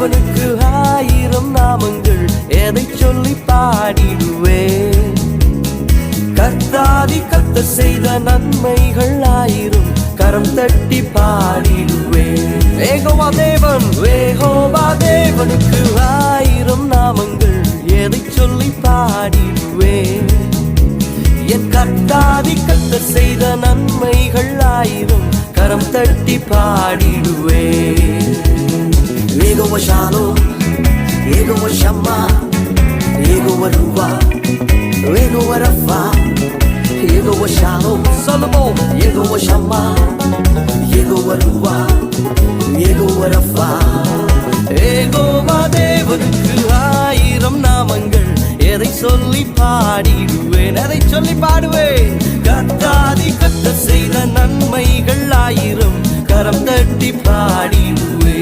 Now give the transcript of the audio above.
தேவனுக்கு ஆயிரம் நாமங்கள் எதை சொல்லி பாடிடுவேன். கர்த்தாதி கர்த்தர் செய்த நன்மைகள் ஆயிரம் கரம் தட்டி பாடிடுவேன். யெகோவா தேவன், யெகோவா தேவனுக்கு ஆயிரம் நாமங்கள் எதை சொல்லி பாடிடுவேன். என் கர்த்தாதி கர்த்தர் செய்த நன்மைகள் ஆயிரம் கரம் தட்டி பாடிடுவேன். யெகோவா ஷாலோம், யெகோவா ஷம்மா, யெகோவா ரூவா, யெகோவா ரஃபா, யெகோவா ஷாலோம். சொல்லுவோம், யெகோவா ஷம்மா, யெகோவா ரூவா, யெகோவா ரஃபா. யெகோவா தேவனுக்கு ஆயிரம் நாமங்கள் எதை சொல்லி பாடிடுவேன், எதை சொல்லி பாடுவேன். கர்த்தாதி கர்த்தர் செய்த நன்மைகள் ஆயிரம் கரம் தட்டி பாடிடுவேன்.